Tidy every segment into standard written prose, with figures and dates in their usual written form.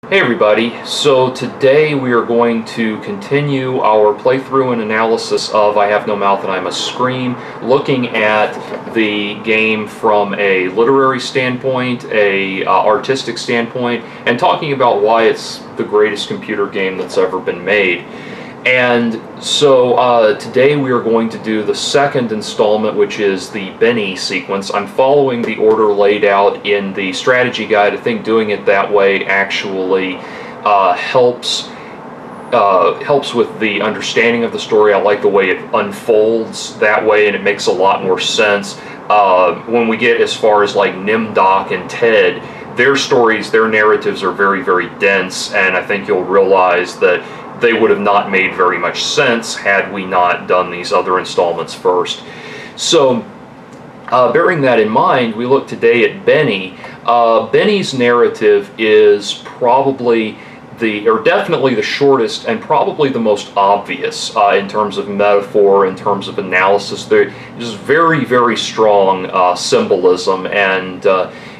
Hey everybody, so today we are going to continue our playthrough and analysis of I Have No Mouth and I Must Scream, looking at the game from a literary standpoint, a artistic standpoint, and talking about why it's the greatest computer game that's ever been made. And so today we are going to do the second installment, which is the Benny sequence. I'm following the order laid out in the strategy guide. I think doing it that way actually helps with the understanding of the story. I like the way it unfolds that way, and it makes a lot more sense. When we get as far as like Nimdoc and Ted, their stories, their narratives are very, very dense, and I think you'll realize that they would have not made very much sense had we not done these other installments first. So, bearing that in mind, we look today at Benny. Benny's narrative is probably definitely the shortest and probably the most obvious in terms of metaphor, in terms of analysis. There is very, very strong symbolism, and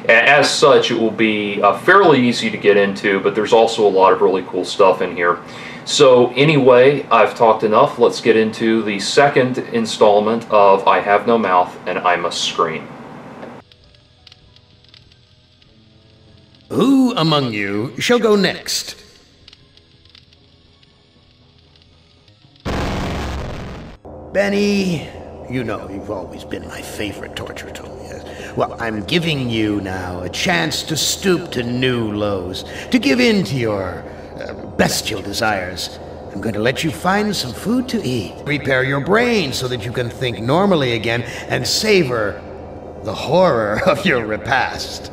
as such, it will be fairly easy to get into, but there's also a lot of really cool stuff in here. So anyway, I've talked enough. Let's get into the second installment of I Have No Mouth and I Must Scream. Who among you shall go next? Benny, you know you've always been my favorite torture tool, yes? Well, I'm giving you now a chance to stoop to new lows, to give in to your bestial desires. I'm going to let you find some food to eat. Prepare your brain so that you can think normally again and savor the horror of your repast.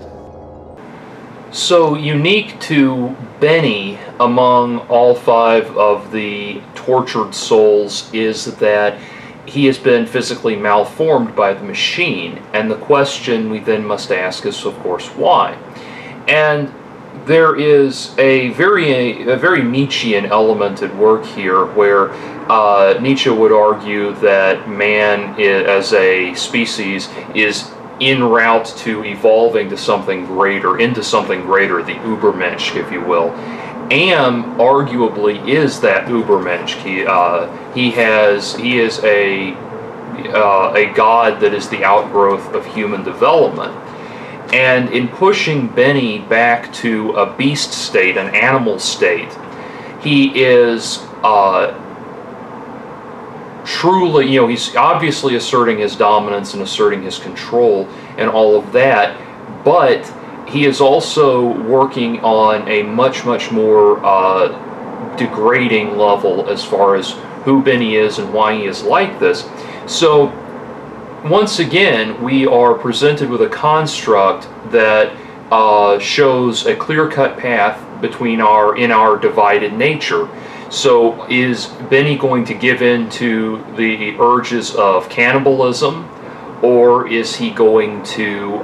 So unique to Benny among all five of the tortured souls is that he has been physically malformed by the machine, and the question we then must ask is, of course, why? And there is a very Nietzschean element at work here, where Nietzsche would argue that man as a species is en route to evolving to something greater, into something greater, the Übermensch, if you will. Am arguably is that Übermensch. He is a god that is the outgrowth of human development. And in pushing Benny back to a beast state, an animal state, he is truly, he's obviously asserting his dominance and asserting his control and all of that, but he is also working on a much, much more degrading level as far as who Benny is and why he is like this. So, once again, we are presented with a construct that shows a clear-cut path between in our divided nature. So is Benny going to give in to the urges of cannibalism, or is he going to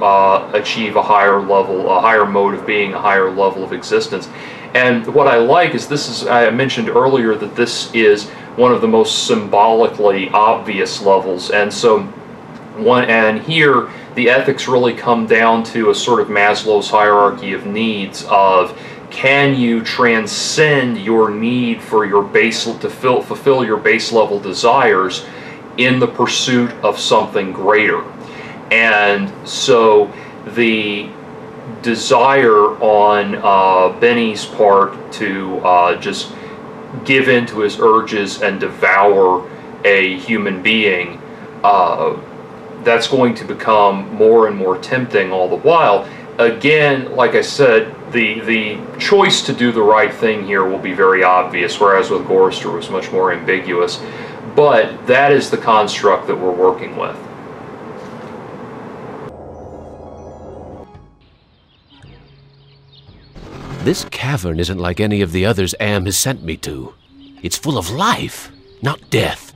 achieve a higher level, a higher mode of being, a higher level of existence? And what I like is I mentioned earlier that this is one of the most symbolically obvious levels, and so here the ethics really come down to a sort of Maslow's hierarchy of needs of, can you transcend your need for your fulfill your base level desires in the pursuit of something greater? And so the desire on Benny's part to just give in to his urges and devour a human being, that's going to become more and more tempting all the while. Again, like I said, the choice to do the right thing here will be very obvious, whereas with Gorrister it was much more ambiguous. But that is the construct that we're working with. This cavern isn't like any of the others Am has sent me to. It's full of life, not death.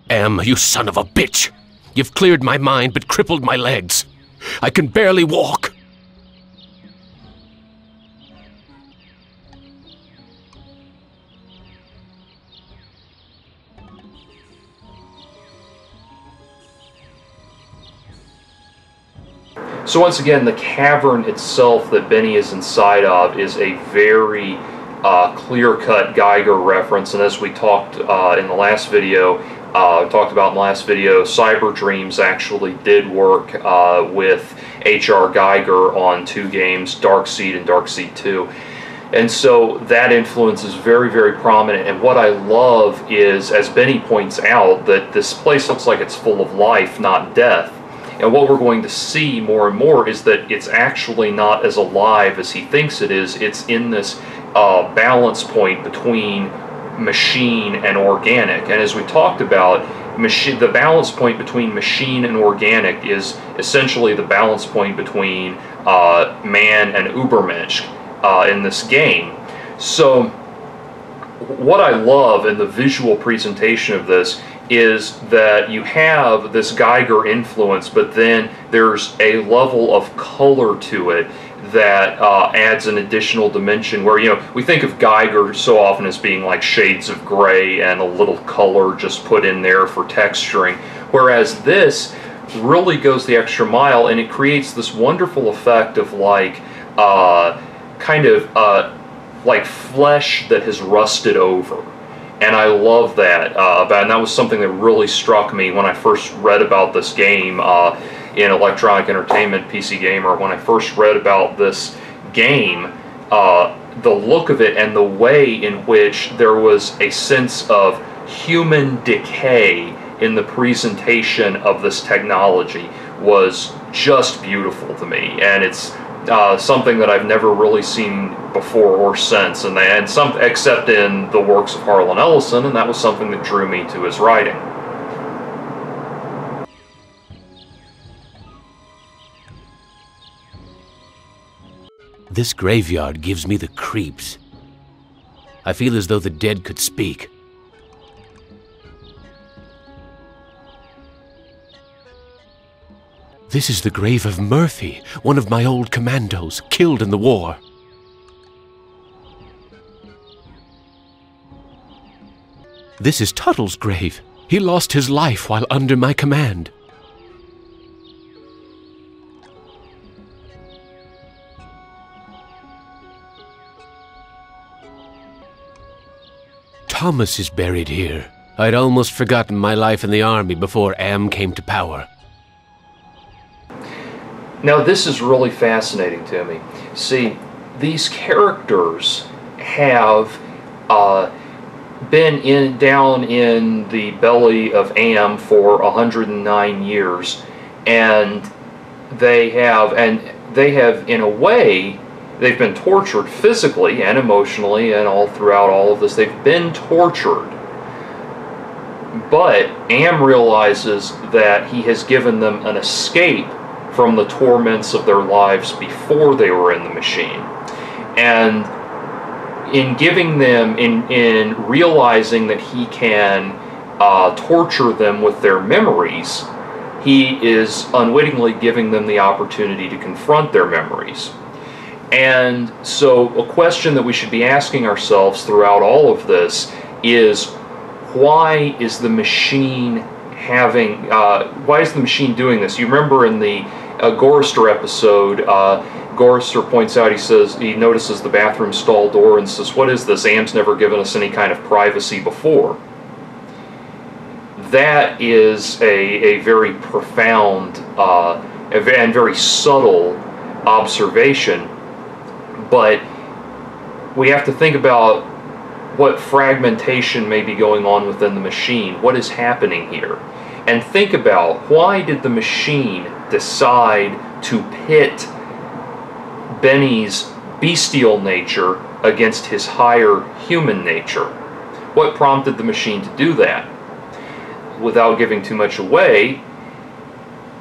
Am, you son of a bitch! You've cleared my mind but crippled my legs. I can barely walk. So once again, the cavern itself that Benny is inside of is a very clear-cut Geiger reference, and as we talked in the last video, Cyber Dreams actually did work with H.R. Geiger on 2 games, Darkseid and Darkseid 2. And so that influence is very, very prominent. And what I love is, as Benny points out, that this place looks like it's full of life, not death. And what we're going to see more and more is that it's actually not as alive as he thinks it is. It's in this balance point between machine and organic. And as we talked about, the balance point between machine and organic is essentially the balance point between man and Ubermensch in this game. So what I love in the visual presentation of this is that you have this Geiger influence, but then there's a level of color to it that adds an additional dimension where, you know, we think of Geiger so often as being like shades of gray and a little color just put in there for texturing, whereas this really goes the extra mile and it creates this wonderful effect of like like flesh that has rusted over. And I love that, and that was something that really struck me when I first read about this game in Electronic Entertainment PC Gamer. When I first read about this game, the look of it and the way in which there was a sense of human decay in the presentation of this technology was just beautiful to me. And it's something that I've never really seen before or since, except in the works of Harlan Ellison, and that was something that drew me to his writing. This graveyard gives me the creeps. I feel as though the dead could speak. This is the grave of Murphy, one of my old commandos, killed in the war. This is Tuttle's grave. He lost his life while under my command. Thomas is buried here. I'd almost forgotten my life in the army before Am came to power. Now this is really fascinating to me. See, these characters have been down in the belly of Am for 109 years, and they have in a way, they've been tortured physically and emotionally and all throughout all of this. They've been tortured. But Am realizes that he has given them an escape from the torments of their lives before they were in the machine. And in giving them, in realizing that he can torture them with their memories, he is unwittingly giving them the opportunity to confront their memories. And so a question that we should be asking ourselves throughout all of this is, why is the machine doing this? You remember in the Gorister episode, Gorister points out, he notices the bathroom stall door and says, "What is this? Am's never given us any kind of privacy before." That is a very profound and very subtle observation, but we have to think about what fragmentation may be going on within the machine. What is happening here? And think about, why did the machine decide to pit Benny's bestial nature against his higher human nature? What prompted the machine to do that? Without giving too much away,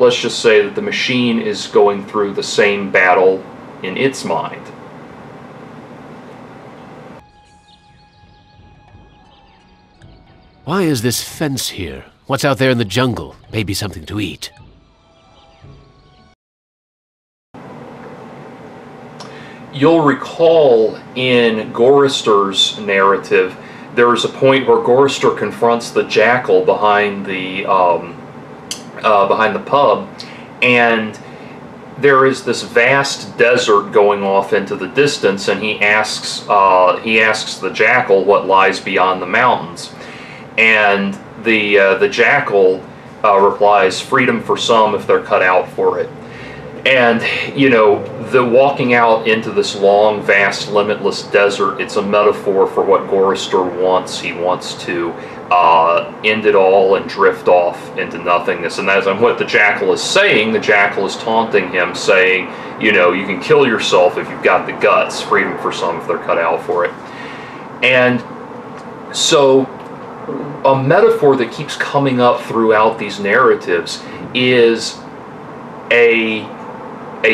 let's just say that the machine is going through the same battle in its mind. Why is this fence here? What's out there in the jungle? Maybe something to eat. You'll recall in Gorister's narrative, there is a point where Gorister confronts the jackal behind the pub, and there is this vast desert going off into the distance, and he asks the jackal what lies beyond the mountains, and the jackal replies, "Freedom for some if they're cut out for it." And the walking out into this long, vast, limitless desert, it's a metaphor for what Gorister wants. He wants to end it all and drift off into nothingness. And that's what the jackal is saying. The jackal is taunting him, saying, you can kill yourself if you've got the guts. Freedom for some if they're cut out for it. And so a metaphor that keeps coming up throughout these narratives is a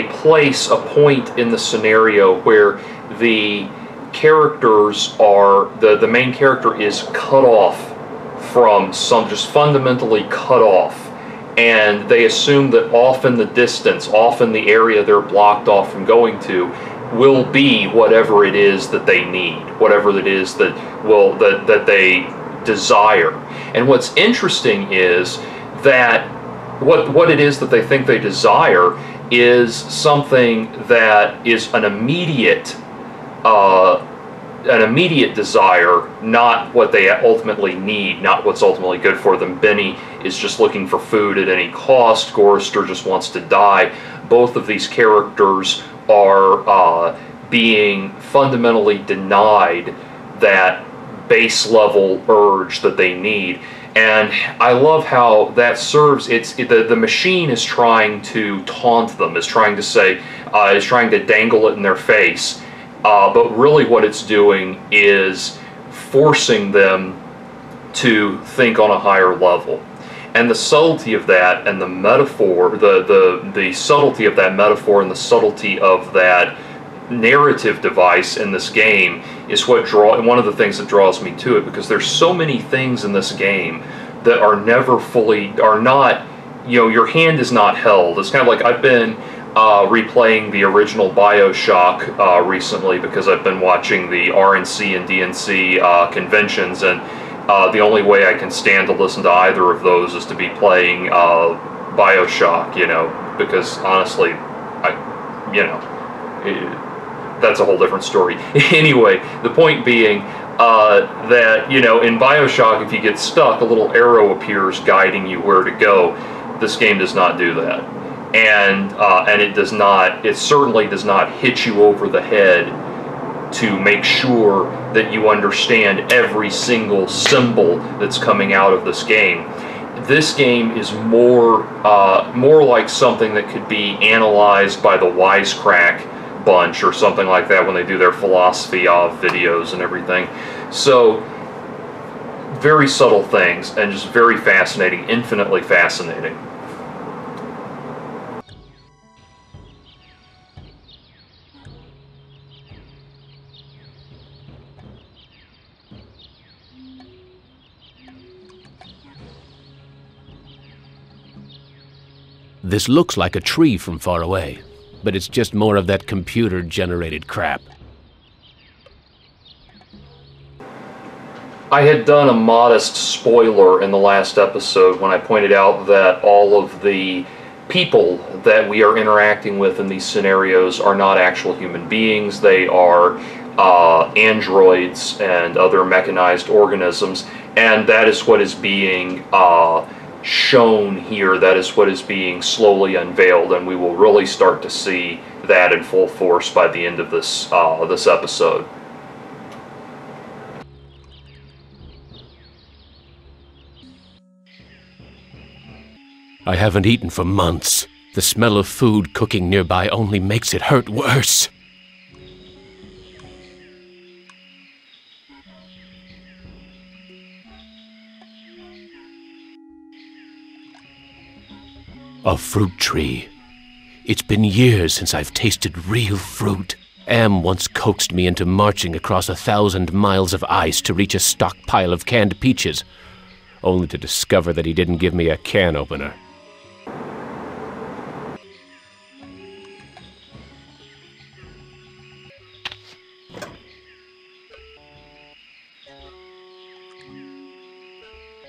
place, a point in the scenario where the characters are, the main character is cut off from just fundamentally cut off, and they assume that off in the distance, off in the area they're blocked off from going to, will be whatever it is that they need, whatever it is that they desire. And what's interesting is that what it is that they think they desire is something that is an immediate desire, not what they ultimately need, not what's ultimately good for them. Benny is just looking for food at any cost. Gorister just wants to die. Both of these characters are being fundamentally denied that base level urge that they need. And I love how that serves. The machine is trying to taunt them, is trying to dangle it in their face. But really what it's doing is forcing them to think on a higher level. And the subtlety of that and the metaphor, the subtlety of that metaphor and the subtlety of that narrative device in this game is one of the things that draws me to it, because there's so many things in this game that are not, your hand is not held. It's kind of like I've been replaying the original BioShock recently, because I've been watching the RNC and DNC conventions, and the only way I can stand to listen to either of those is to be playing BioShock, because honestly, that's a whole different story. Anyway, the point being that, in BioShock, if you get stuck, a little arrow appears guiding you where to go. This game does not do that. And it certainly does not hit you over the head to make sure that you understand every single symbol that's coming out of this game. This game is more like something that could be analyzed by the Wisecrack bunch or something like that when they do their philosophy of videos and everything. So very subtle things, and just very fascinating, infinitely fascinating. This looks like a tree from far away, but it's just more of that computer-generated crap. I had done a modest spoiler in the last episode when I pointed out that all of the people that we are interacting with in these scenarios are not actual human beings. They are androids and other mechanized organisms, and that is what is being shown here. That is what is being slowly unveiled, and we will really start to see that in full force by the end of this episode. I haven't eaten for months. The smell of food cooking nearby only makes it hurt worse. A fruit tree. It's been years since I've tasted real fruit. Am once coaxed me into marching across 1,000 miles of ice to reach a stockpile of canned peaches, only to discover that he didn't give me a can opener.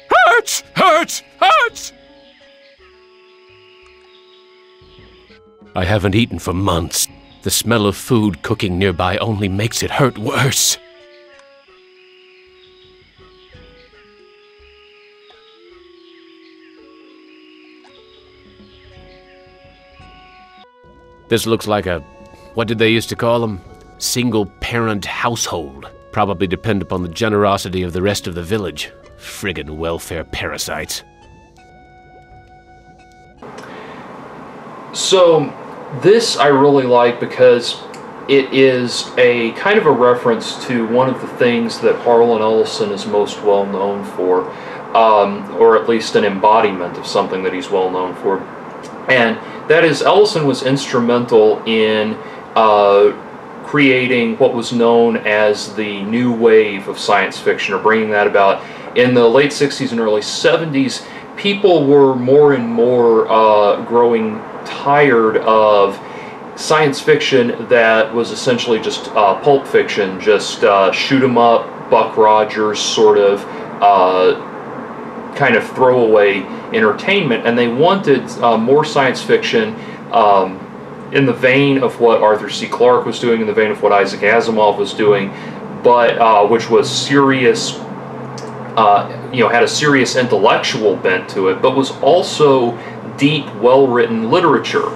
Hurts! Hurts! Hurts! I haven't eaten for months. The smell of food cooking nearby only makes it hurt worse. This looks like a, what did they used to call them? Single-parent household. Probably depend upon the generosity of the rest of the village. Friggin' welfare parasites. So, this I really like because it is a kind of a reference to one of the things that Harlan Ellison is most well known for, or at least an embodiment of something that he's well known for. And that is, Ellison was instrumental in creating what was known as the new wave of science fiction, or bringing that about. In the late 60s and early 70s, people were more and more growing tired of science fiction that was essentially just pulp fiction, just shoot 'em up, Buck Rogers sort of kind of throwaway entertainment, and they wanted more science fiction in the vein of what Arthur C. Clarke was doing, in the vein of what Isaac Asimov was doing, but which was serious, had a serious intellectual bent to it, but was also deep, well-written literature.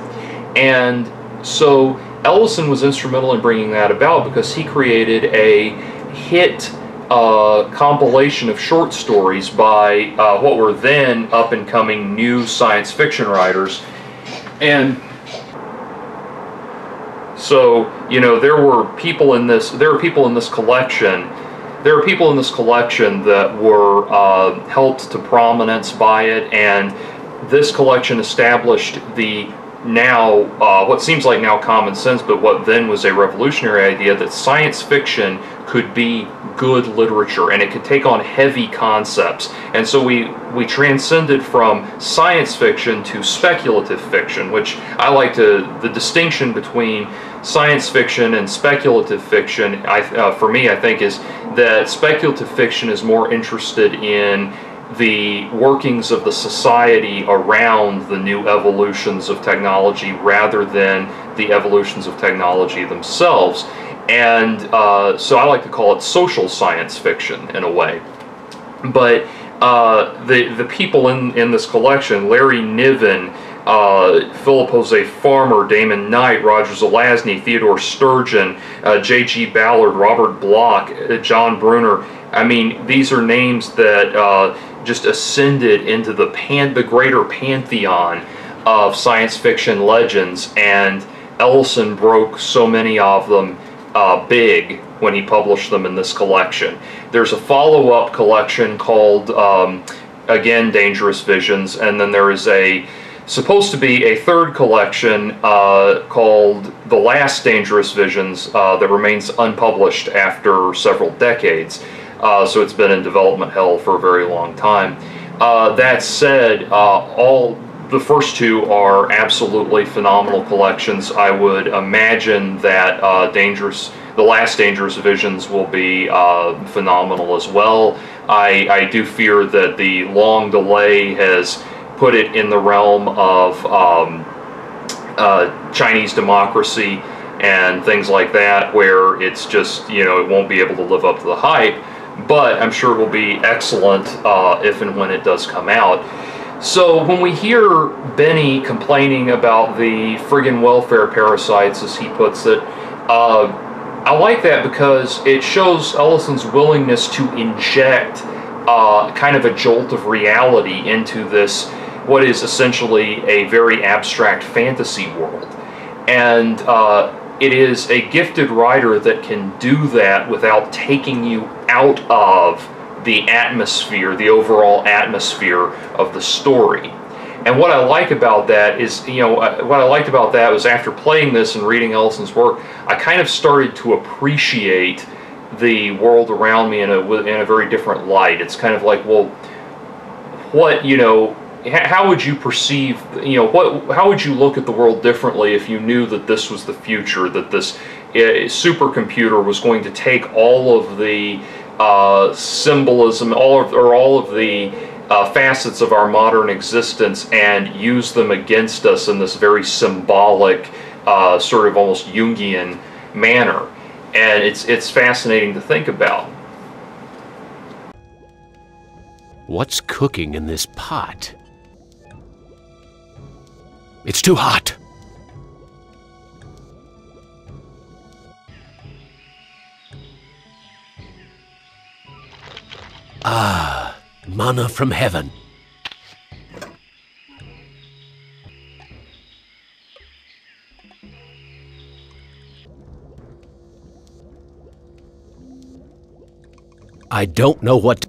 And so Ellison was instrumental in bringing that about because he created a hit compilation of short stories by what were then up-and-coming new science fiction writers. And so, there were people in this collection that were helped to prominence by it, and this collection established the now, what seems like now common sense, but what then was a revolutionary idea, that science fiction could be good literature, and it could take on heavy concepts. And so we transcended from science fiction to speculative fiction, which I like the distinction between science fiction and speculative fiction, for me, I think, is that speculative fiction is more interested in the workings of the society around the new evolutions of technology rather than the evolutions of technology themselves. And so I like to call it social science fiction in a way. But the people in this collection, Larry Niven, Philip Jose Farmer, Damon Knight, Roger Zelazny, Theodore Sturgeon, J.G. Ballard, Robert Bloch, John Brunner. I mean, these are names that just ascended into the greater pantheon of science fiction legends, and Ellison broke so many of them big when he published them in this collection. There's a follow-up collection called, again, Dangerous Visions, and then there is supposed to be a third collection called The Last Dangerous Visions that remains unpublished after several decades. So it's been in development hell for a very long time. That said, the first two are absolutely phenomenal collections. I would imagine that The Last Dangerous Visions will be phenomenal as well. I do fear that the long delay has put it in the realm of Chinese democracy and things like that, where it's just, it won't be able to live up to the hype. But I'm sure it will be excellent if and when it does come out. So when we hear Benny complaining about the friggin' welfare parasites, as he puts it, I like that because it shows Ellison's willingness to inject kind of a jolt of reality into this, what is essentially a very abstract fantasy world. And it is a gifted writer that can do that without taking you out of the atmosphere, the overall atmosphere of the story. And what I like about that is, what I liked about that was after playing this and reading Ellison's work, I kind of started to appreciate the world around me in a very different light. It's kind of like, well, what, how would you perceive, how would you look at the world differently if you knew that this was the future, that this supercomputer was going to take all of the symbolism, all of the facets of our modern existence and use them against us in this very symbolic, sort of almost Jungian manner. And it's fascinating to think about. What's cooking in this pot? It's too hot. Ah, manna from heaven. I don't know what...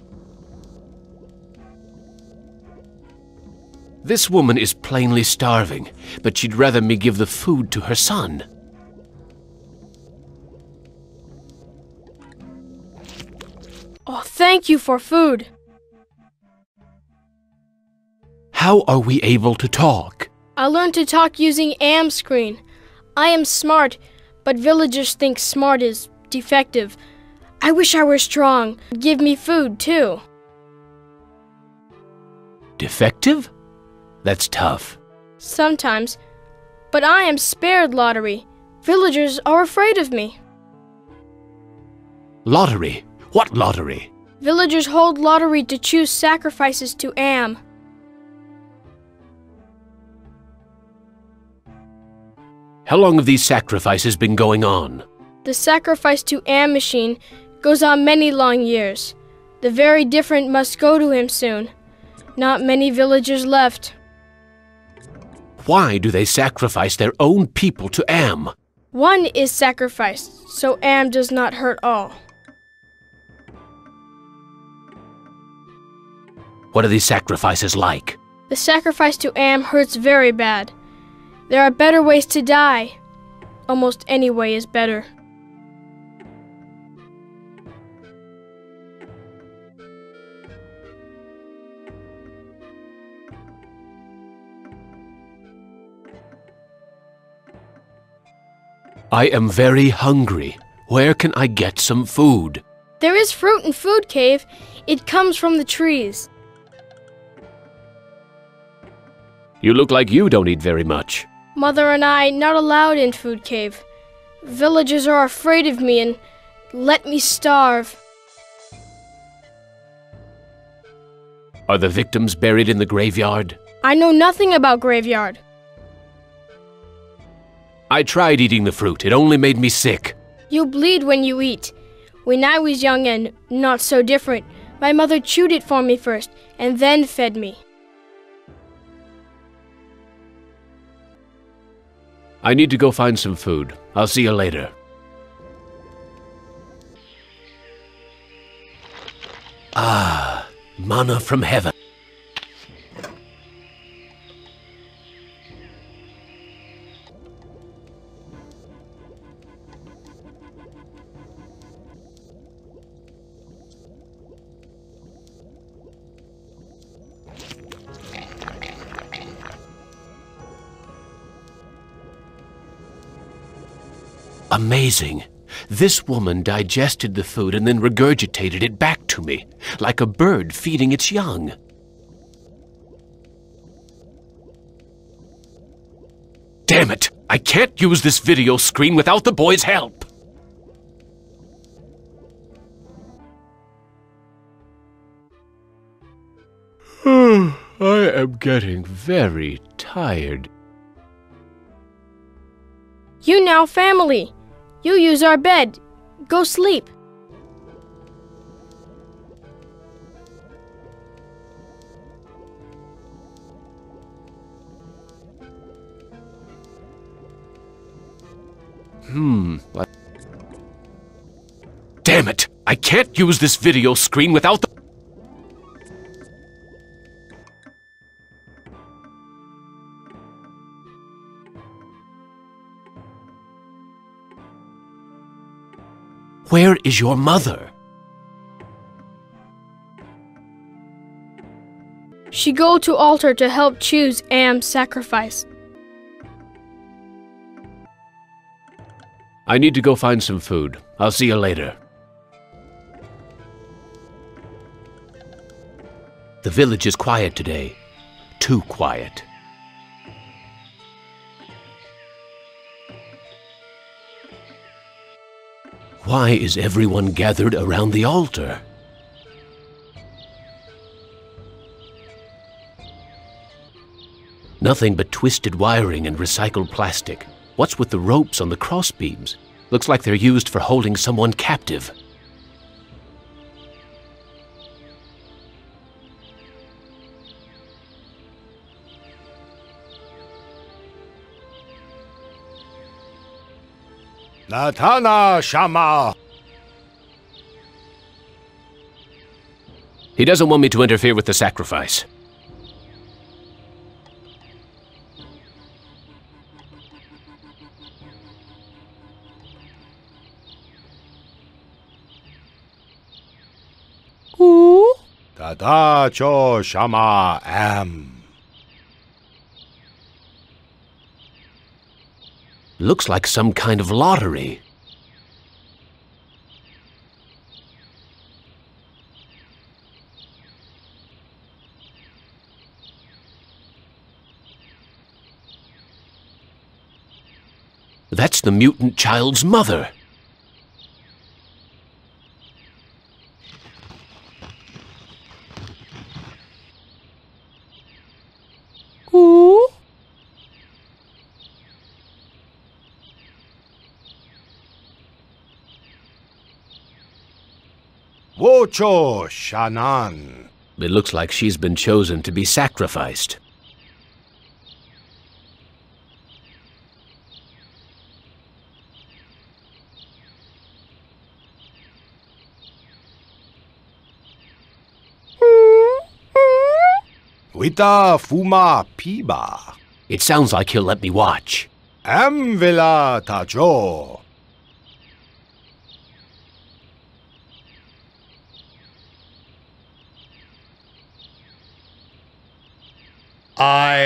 This woman is plainly starving, but she'd rather me give the food to her son. Oh, thank you for food. How are we able to talk? I learned to talk using am screen. I am smart, but villagers think smart is defective. I wish I were strong. Give me food, too. Defective? That's tough. Sometimes. But I am spared lottery. Villagers are afraid of me. Lottery? What lottery? Villagers hold lottery to choose sacrifices to Am. How long have these sacrifices been going on? The sacrifice to Am machine goes on many long years. The very different must go to him soon. Not many villagers left. Why do they sacrifice their own people to Am? One is sacrificed, so Am does not hurt all. What are these sacrifices like? The sacrifice to Am hurts very bad. There are better ways to die. Almost any way is better. I am very hungry. Where can I get some food? There is fruit in Food Cave. It comes from the trees. You look like you don't eat very much. Mother and I not allowed in Food Cave. Villagers are afraid of me and let me starve. Are the victims buried in the graveyard? I know nothing about graveyard. I tried eating the fruit. It only made me sick. You bleed when you eat. When I was young and not so different, my mother chewed it for me first and then fed me. I need to go find some food. I'll see you later. Ah, manna from heaven. Amazing. This woman digested the food and then regurgitated it back to me, like a bird feeding its young. Damn it! I can't use this video screen without the boy's help! I am getting very tired. You now family. You use our bed. Go sleep. What? Damn it! I can't use this video screen without the... Where is your mother? She go to altar to help choose Am's sacrifice. I need to go find some food. I'll see you later. The village is quiet today. Too quiet. Why is everyone gathered around the altar? Nothing but twisted wiring and recycled plastic. What's with the ropes on the crossbeams? Looks like they're used for holding someone captive. Natana Shama. He doesn't want me to interfere with the sacrifice. Tada cho Shama am. Looks like some kind of lottery. That's the mutant child's mother. Wocho Shanan. It looks like she's been chosen to be sacrificed. Wita Fuma Piba. It sounds like he'll let me watch. Am Villa Tajo. I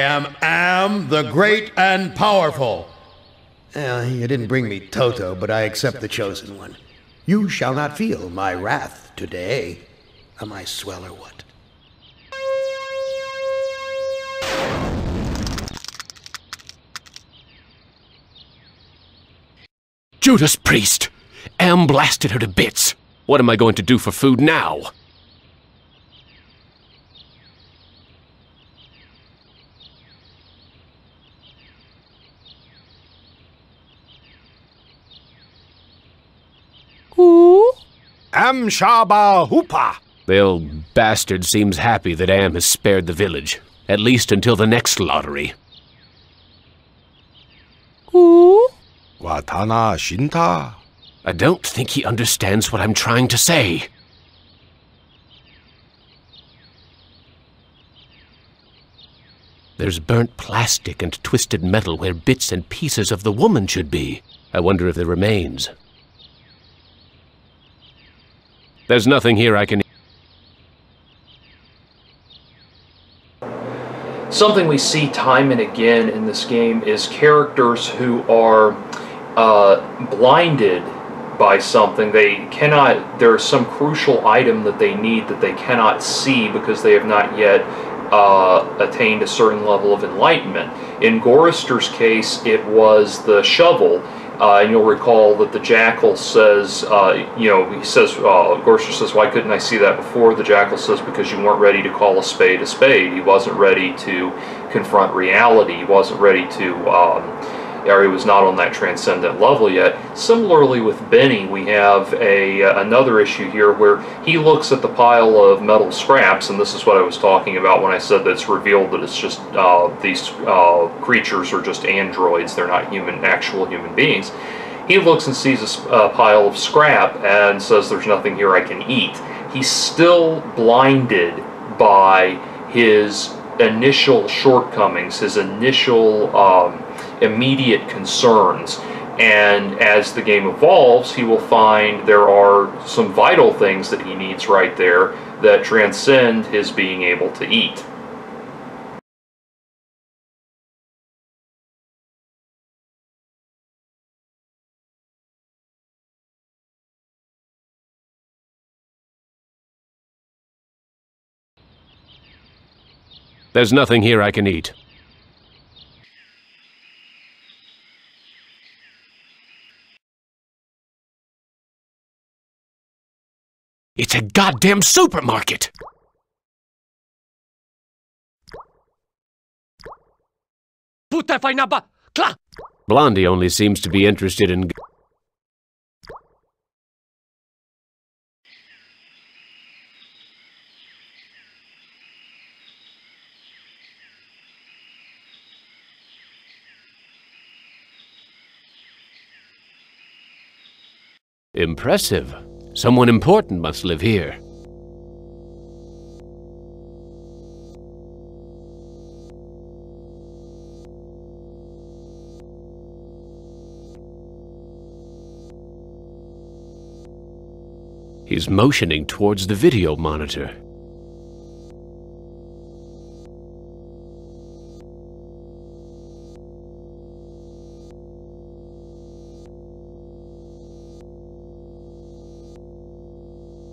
am the great and powerful. You didn't bring me Toto, but I accept the chosen one. You shall not feel my wrath today. Am I swell or what? Judas Priest! Am blasted her to bits. What am I going to do for food now? Am Shaba Hoopa. The old bastard seems happy that Am has spared the village, at least until the next lottery. Watana Shinta. I don't think he understands what I'm trying to say. There's burnt plastic and twisted metal where bits and pieces of the woman should be. I wonder if there remains. There's nothing here I can... Something we see time and again in this game is characters who are blinded by something. They cannot, there's some crucial item that they need that they cannot see because they have not yet attained a certain level of enlightenment. In Gorister's case, it was the shovel. And you'll recall that the Jackal says, he says, Gorister says, why couldn't I see that before? The Jackal says, because you weren't ready to call a spade a spade. He wasn't ready to confront reality. He wasn't ready to, or he was not on that transcendent level yet. Similarly with Benny, we have another issue here where he looks at the pile of metal scraps, and this is what I was talking about when I said that it's revealed that it's just these creatures are just androids. They're not actual human beings. He looks and sees a pile of scrap and says, there's nothing here I can eat. He's still blinded by his initial shortcomings, his initial immediate concerns, and as the game evolves, he will find there are some vital things that he needs right there that transcend his being able to eat. There's nothing here I can eat. It's a goddamn supermarket! Blondie only seems to be interested in... Impressive. Someone important must live here. He's motioning towards the video monitor.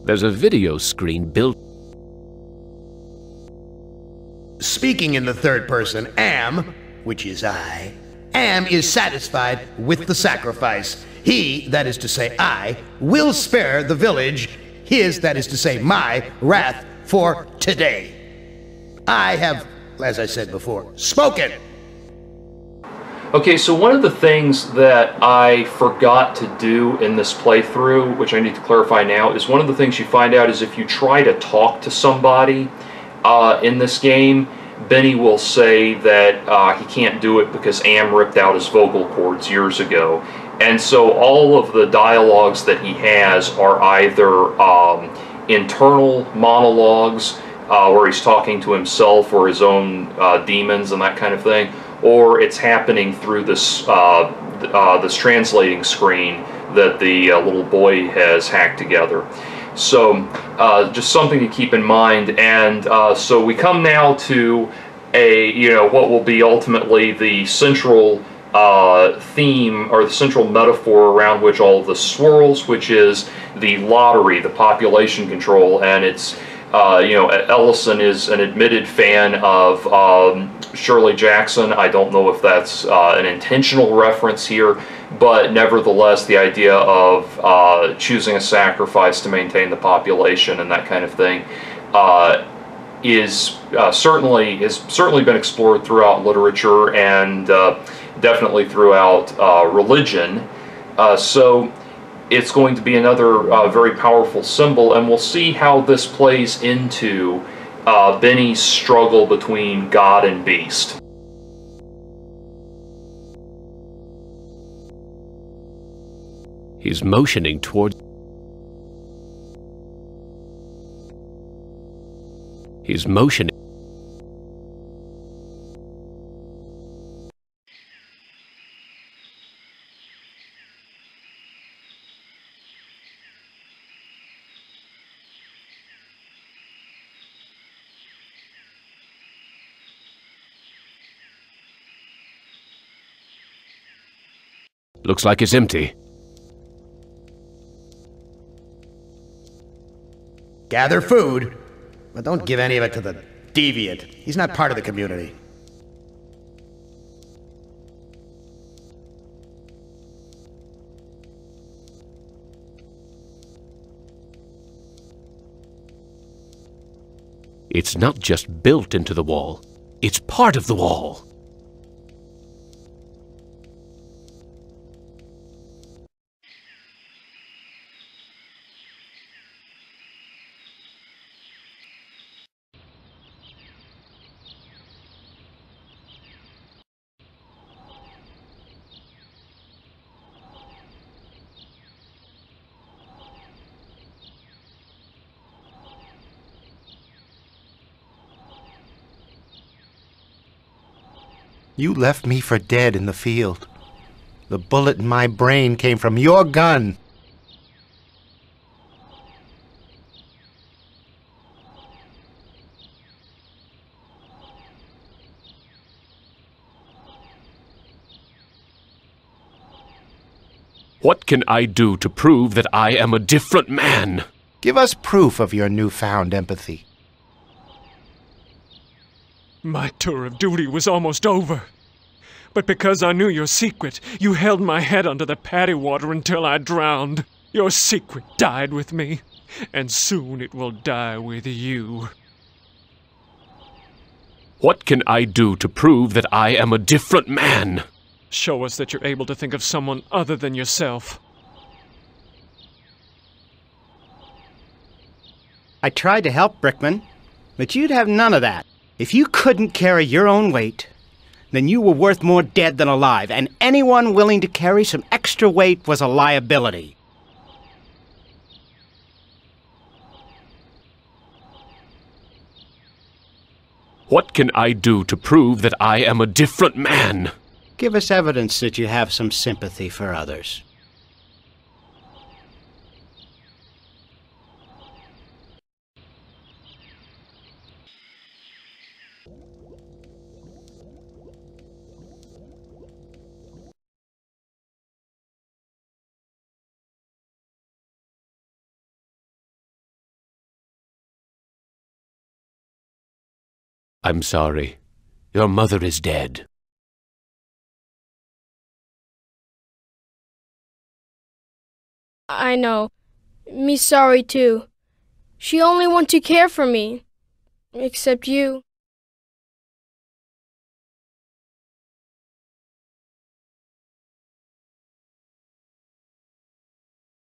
There's a video screen built. Speaking in the third person, am, which is I, am is satisfied with the sacrifice. He, that is to say I, will spare the village, his, that is to say my, wrath for today. I have, as I said before, spoken. Okay, so one of the things that I forgot to do in this playthrough, which I need to clarify now, is one of the things you find out is if you try to talk to somebody in this game, Benny will say that he can't do it because Am ripped out his vocal cords years ago. And so all of the dialogues that he has are either internal monologues where he's talking to himself or his own demons and that kind of thing, or it's happening through this this translating screen that the little boy has hacked together. So just something to keep in mind. And so we come now to what will be ultimately the central theme or the central metaphor around which all of this swirls, which is the lottery, the population control. And it's Ellison is an admitted fan of Shirley Jackson. I don't know if that's an intentional reference here, but nevertheless the idea of choosing a sacrifice to maintain the population and that kind of thing has certainly been explored throughout literature and definitely throughout religion. So it's going to be another very powerful symbol, and we'll see how this plays into Benny's struggle between God and beast. He's motioning toward... He's motioning... Looks like it's empty. Gather food, but don't give any of it to the deviant. He's not part of the community. It's not just built into the wall, it's part of the wall. You left me for dead in the field. The bullet in my brain came from your gun. What can I do to prove that I am a different man? Give us proof of your newfound empathy. My tour of duty was almost over. But because I knew your secret, you held my head under the paddy water until I drowned. Your secret died with me, and soon it will die with you. What can I do to prove that I am a different man? Show us that you're able to think of someone other than yourself. I tried to help, Brickman, but you'd have none of that. If you couldn't carry your own weight, then you were worth more dead than alive, and anyone willing to carry some extra weight was a liability. What can I do to prove that I am a different man? Give us evidence that you have some sympathy for others. I'm sorry. Your mother is dead. I know. Me sorry too. She only want to care for me. Except you.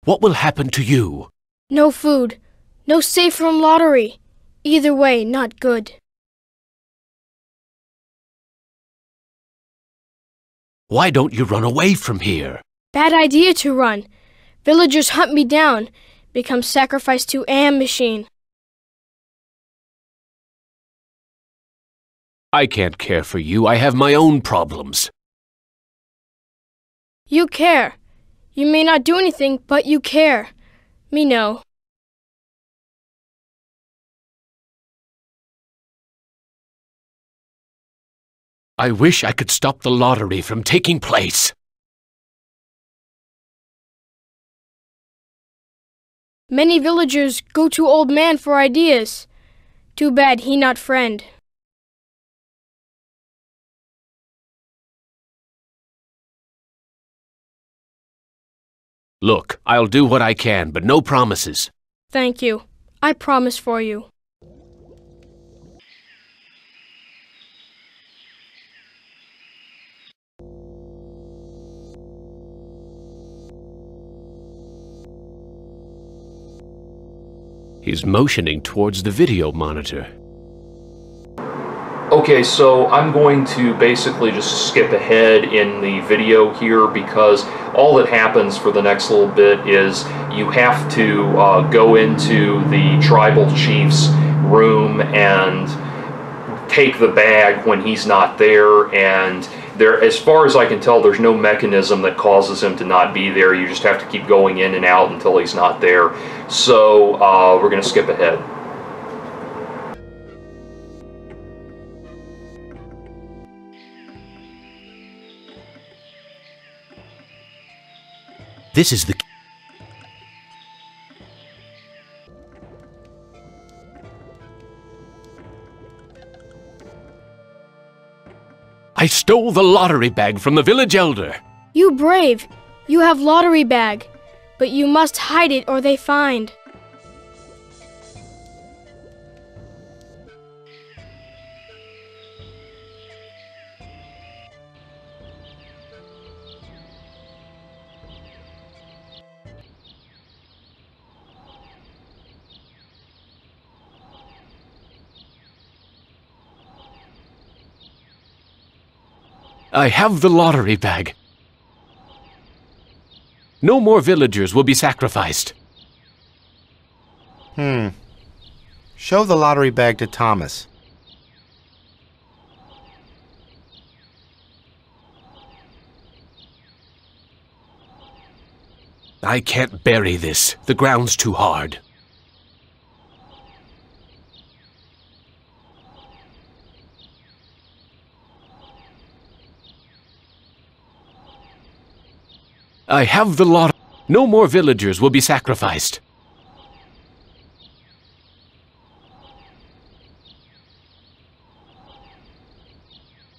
What will happen to you? No food. No safe from lottery. Either way, not good. Why don't you run away from here? Bad idea to run. Villagers hunt me down. Become sacrificed to AM machine. I can't care for you. I have my own problems. You care. You may not do anything, but you care. Me know. I wish I could stop the lottery from taking place. Many villagers go to old man for ideas. Too bad he not friend. Look, I'll do what I can, but no promises. Thank you. I promise for you. He's motioning towards the video monitor. Okay, so I'm going to basically just skip ahead in the video here because all that happens for the next little bit is you have to go into the tribal chief's room and take the bag when he's not there, and there, as far as I can tell, there's no mechanism that causes him to not be there. You just have to keep going in and out until he's not there. So we're going to skip ahead. This is the... I stole the lottery bag from the village elder. You brave. You have lottery bag. But you must hide it or they find. I have the lottery bag. No more villagers will be sacrificed. Show the lottery bag to Thomas. I can't bury this. The ground's too hard. I have the lot. No more villagers will be sacrificed.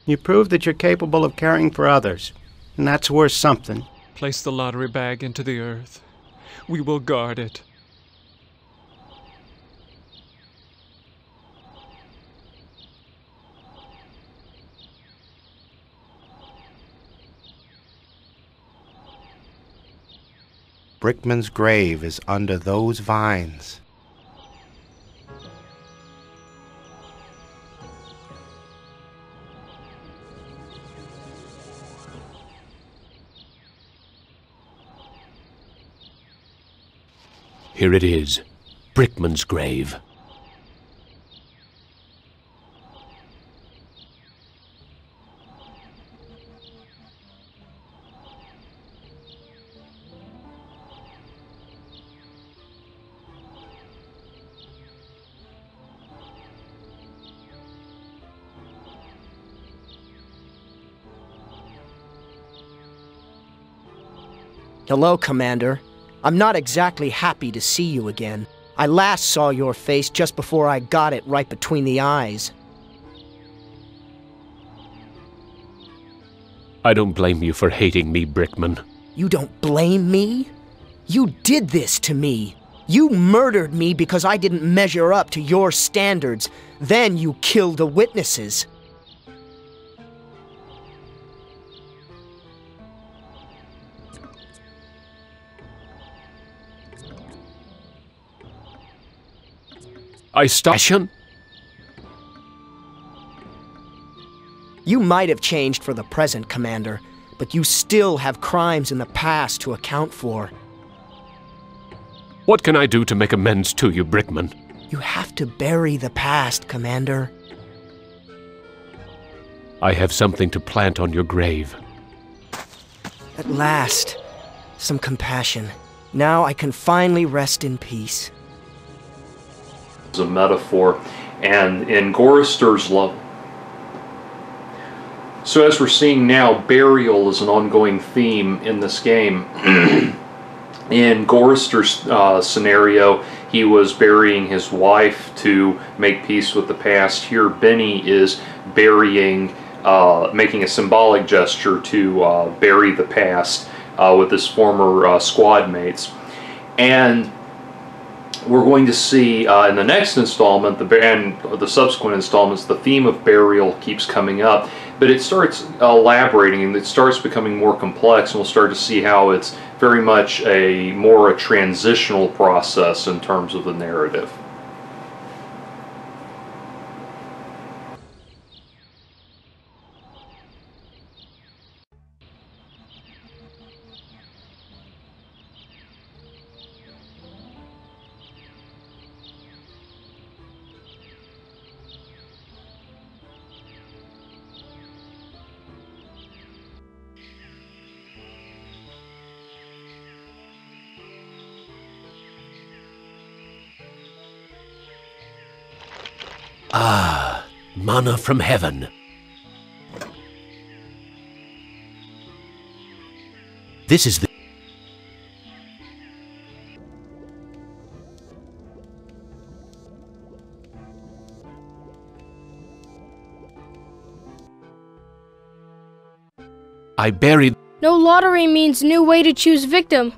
You prove that you're capable of caring for others, and that's worth something. Place the lottery bag into the earth. We will guard it. Brickman's grave is under those vines. Here it is, Brickman's grave. Hello, Commander. I'm not exactly happy to see you again. I last saw your face just before I got it right between the eyes. I don't blame you for hating me, Brickman. You don't blame me? You did this to me. You murdered me because I didn't measure up to your standards. Then you killed the witnesses. I stopped. You might have changed for the present, Commander, but you still have crimes in the past to account for. What can I do to make amends to you, Brickman? You have to bury the past, Commander. I have something to plant on your grave. At last, some compassion. Now I can finally rest in peace. A metaphor, and in Gorister's love. So as we're seeing now, burial is an ongoing theme in this game. In Gorister's scenario, he was burying his wife to make peace with the past. Here, Benny is burying, making a symbolic gesture to bury the past with his former squad mates. And we're going to see in the next installment, and the subsequent installments, the theme of burial keeps coming up, but it starts elaborating and it starts becoming more complex, and we'll start to see how it's very much a transitional process in terms of the narrative. Ah, manna from heaven. This is the... I buried... No lottery means new way to choose victim.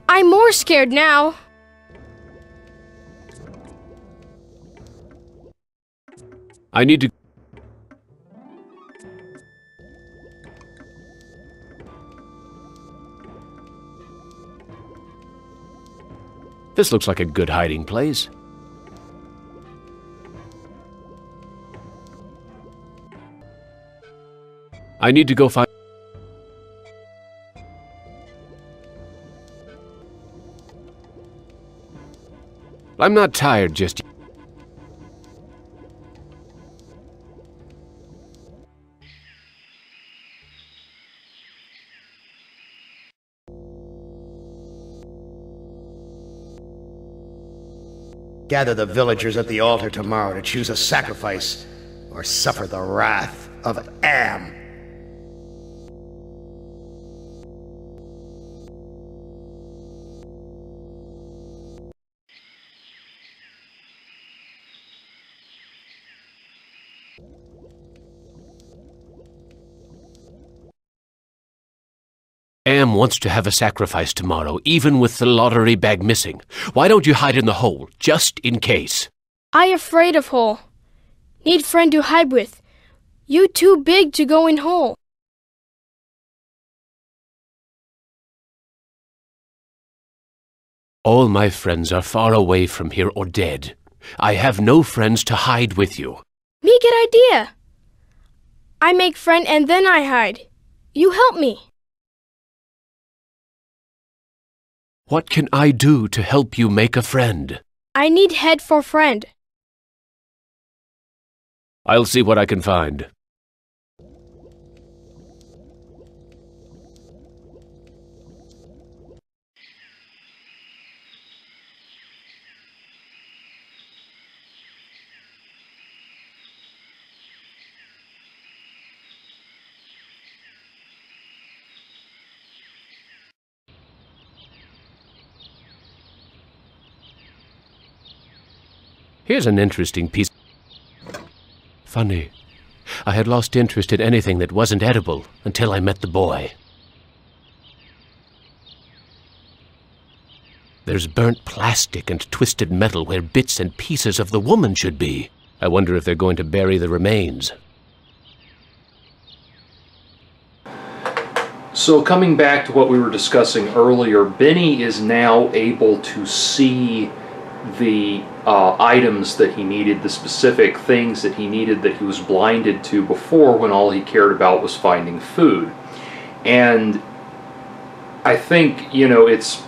I'm more scared now. I need to... This looks like a good hiding place. I need to go find... I'm not tired just yet. Gather the villagers at the altar tomorrow to choose a sacrifice or suffer the wrath of Am. Am wants to have a sacrifice tomorrow, even with the lottery bag missing. Why don't you hide in the hole, just in case? I afraid of hole. Need friend to hide with. You too big to go in hole. All my friends are far away from here or dead. I have no friends to hide with you. Me get idea. I make friend and then I hide. You help me. What can I do to help you make a friend? I need head for friend. I'll see what I can find. Here's an interesting piece. Funny. I had lost interest in anything that wasn't edible until I met the boy. There's burnt plastic and twisted metal where bits and pieces of the woman should be. I wonder if they're going to bury the remains. So coming back to what we were discussing earlier, Benny is now able to see the items that he needed, the specific things that he needed that he was blinded to before, when all he cared about was finding food. And I think, you know, it's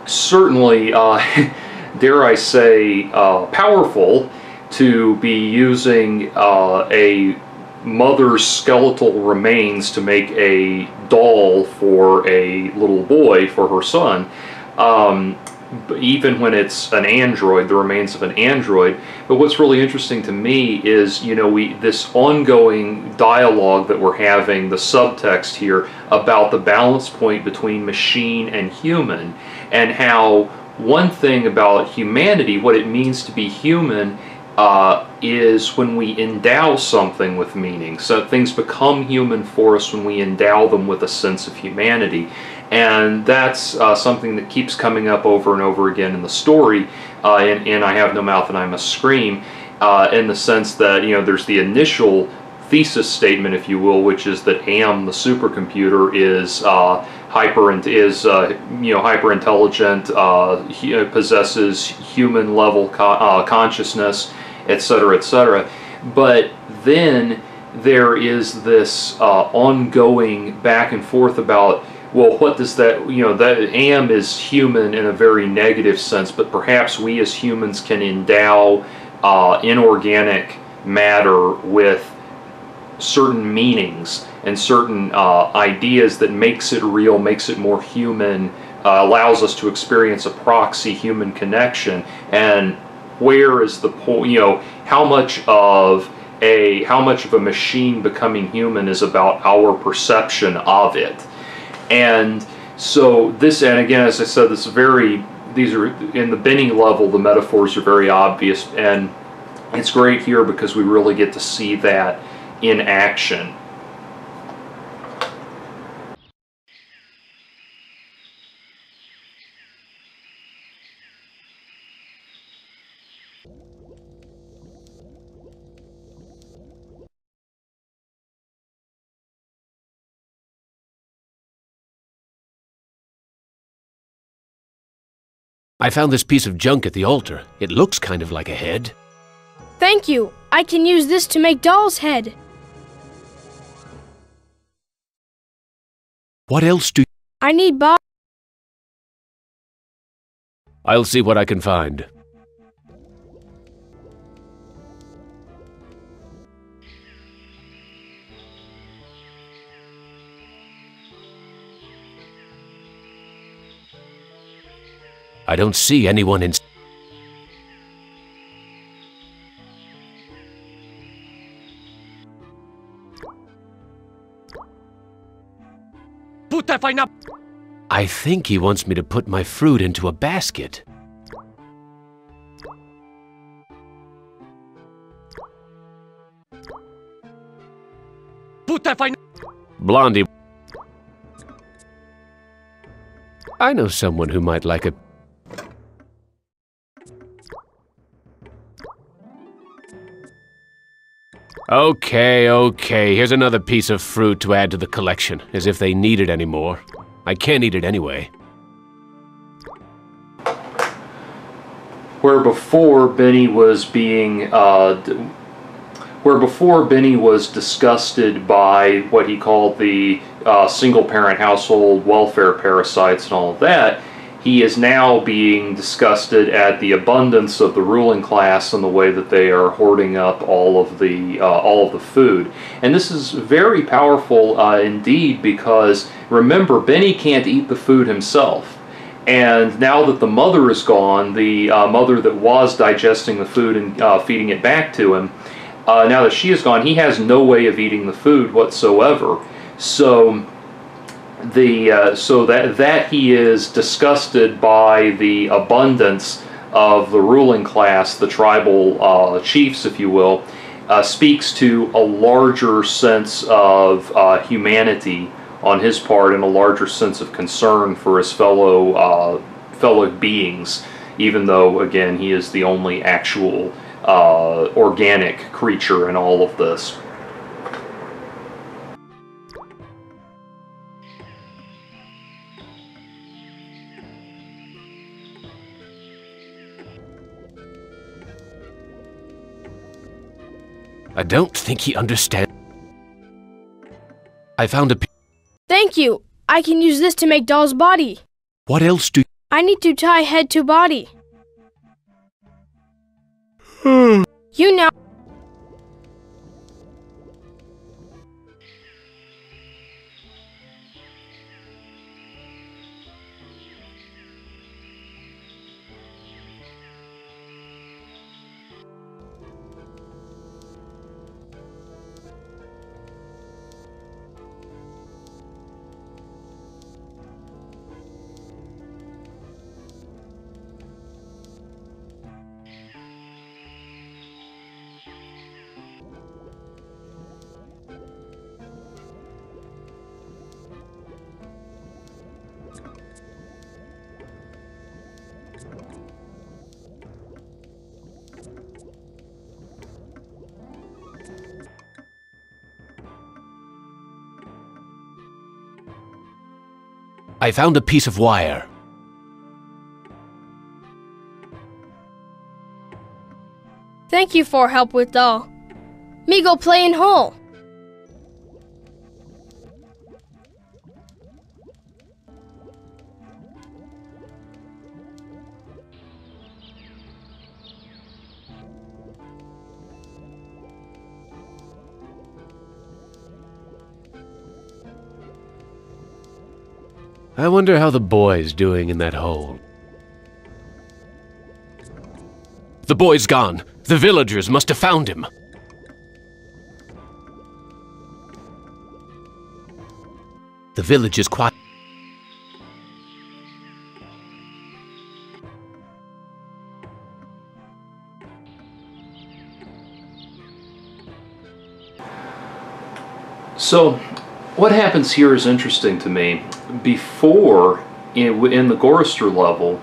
certainly, dare I say, powerful to be using a mother's skeletal remains to make a doll for a little boy, for her son. Even when it's an android, the remains of an android. But what's really interesting to me is, you know, this ongoing dialogue that we're having, the subtext here about the balance point between machine and human, and how one thing about humanity, what it means to be human, is when we endow something with meaning. So things become human for us when we endow them with a sense of humanity. And that's something that keeps coming up over and over again in the story, in I Have No Mouth and I Must Scream, in the sense that, you know, there's the initial thesis statement, if you will, which is that Am, the supercomputer, is hyper intelligent, possesses human level consciousness, etc., etc. But then there is this ongoing back and forth about, well, what does that, you know, that Am is human in a very negative sense, but perhaps we as humans can endow inorganic matter with certain meanings and certain ideas that makes it real, makes it more human, allows us to experience a proxy human connection. And where is the point, you know, how much of a machine becoming human is about our perception of it. And so this, and again, as I said, these are in the Benny level, the metaphors are very obvious, and it's great here because we really get to see that in action. I found this piece of junk at the altar. It looks kind of like a head. Thank you. I can use this to make doll's head. What else do you... I need Bob. I'll see what I can find. I don't see anyone in... I think he wants me to put my fruit into a basket. Blondie. I know someone who might like a... Okay, here's another piece of fruit to add to the collection, as if they need it anymore. I can't eat it anyway. Where before Benny was disgusted by what he called the single-parent household welfare parasites and all of that, he is now being disgusted at the abundance of the ruling class and the way that they are hoarding up all of the food. And this is very powerful indeed, because remember, Benny can't eat the food himself. And now that the mother is gone, the mother that was digesting the food and feeding it back to him, now that she is gone, he has no way of eating the food whatsoever. So that he is disgusted by the abundance of the ruling class, the tribal chiefs, if you will, speaks to a larger sense of humanity on his part, and a larger sense of concern for his fellow beings, even though, again, he is the only actual organic creature in all of this. I don't think he understands. I found a... Thank you. I can use this to make Doll's body. What else do you... I need to tie head to body. You know... I found a piece of wire. Thank you for help with Doll. Me go play in hole. I wonder how the boy's doing in that hole. The boy's gone. The villagers must have found him. The village is quiet. So, what happens here is interesting to me. Before, in the Gorrister level,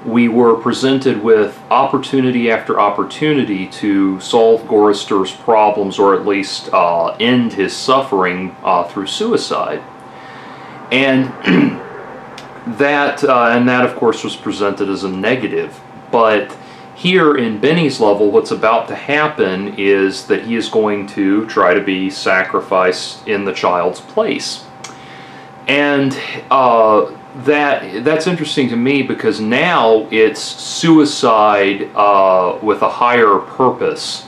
we were presented with opportunity after opportunity to solve Gorrister's problems, or at least end his suffering through suicide. And that of course was presented as a negative. But here in Benny's level, what's about to happen is that he is going to try to be sacrificed in the child's place. And that's interesting to me, because now it's suicide with a higher purpose.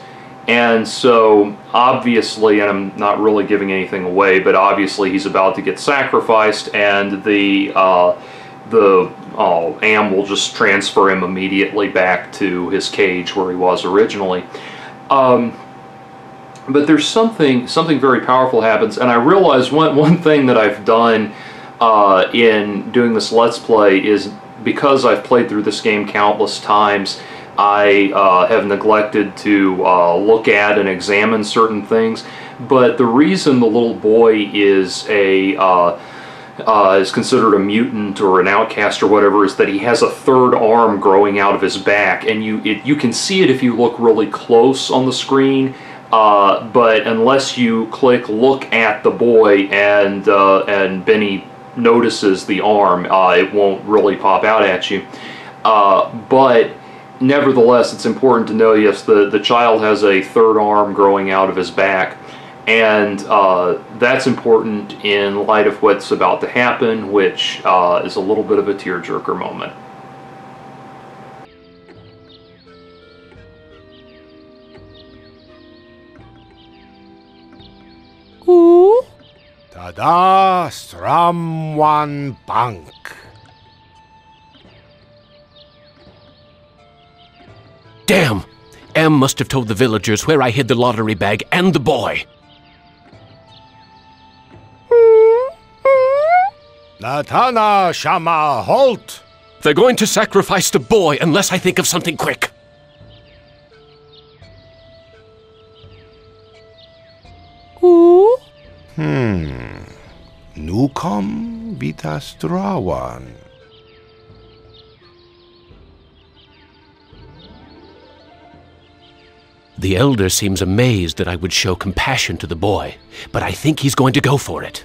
And so obviously, and I'm not really giving anything away, but obviously he's about to get sacrificed, and the Am will just transfer him immediately back to his cage where he was originally. But there's something very powerful happens, and I realize one thing that I've done in doing this Let's Play is, because I've played through this game countless times, I have neglected to look at and examine certain things. But the reason the little boy is a is considered a mutant or an outcast or whatever, is that he has a third arm growing out of his back, and you can see it if you look really close on the screen, but unless you click look at the boy and Benny notices the arm, it won't really pop out at you. But nevertheless, it's important to know, yes, the child has a third arm growing out of his back. And that's important in light of what's about to happen, which is a little bit of a tearjerker moment. Tada Sramwan Bank. Damn! Em must have told the villagers where I hid the lottery bag and the boy. Natana Shama, halt! They're going to sacrifice the boy unless I think of something quick. Nukom Vitastrawan. The elder seems amazed that I would show compassion to the boy, but I think he's going to go for it.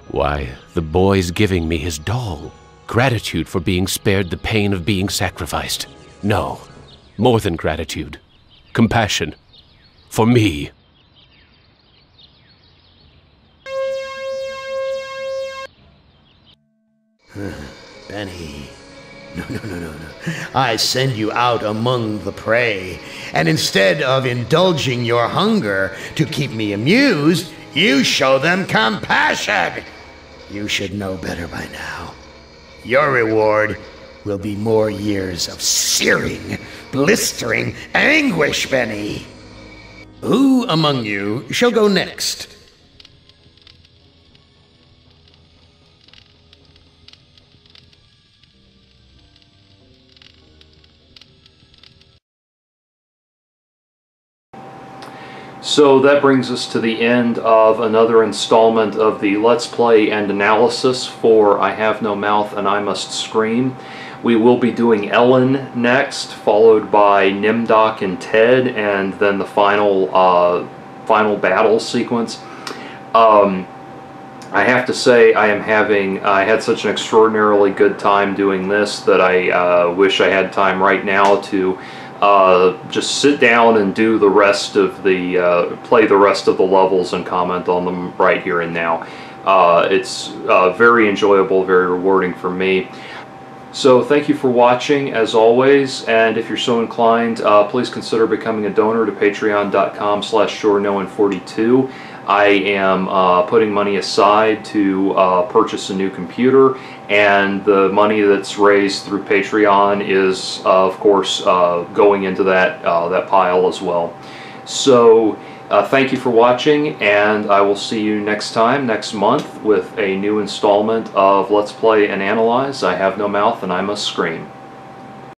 Why, the boy's giving me his doll. Gratitude for being spared the pain of being sacrificed. No, more than gratitude. Compassion. For me. Benny. No. I send you out among the prey, and instead of indulging your hunger to keep me amused, you show them compassion. You should know better by now. Your reward will be more years of searing, blistering anguish, Benny. Who among you shall go next? So that brings us to the end of another installment of the Let's Play and analysis for I Have No Mouth and I Must Scream. We will be doing Ellen next, followed by Nimdoc and Ted, and then the final battle sequence. I have to say I had such an extraordinarily good time doing this that I wish I had time right now to just sit down and do the rest of the play the rest of the levels and comment on them right here and now. It's very enjoyable, very rewarding for me. So thank you for watching as always, and if you're so inclined, please consider becoming a donor to patreon.com/SureKnown42. I am putting money aside to purchase a new computer, and the money that's raised through Patreon is, of course, going into that pile as well. So thank you for watching, and I will see you next month, with a new installment of Let's Play and Analyze I Have No Mouth and I Must Scream.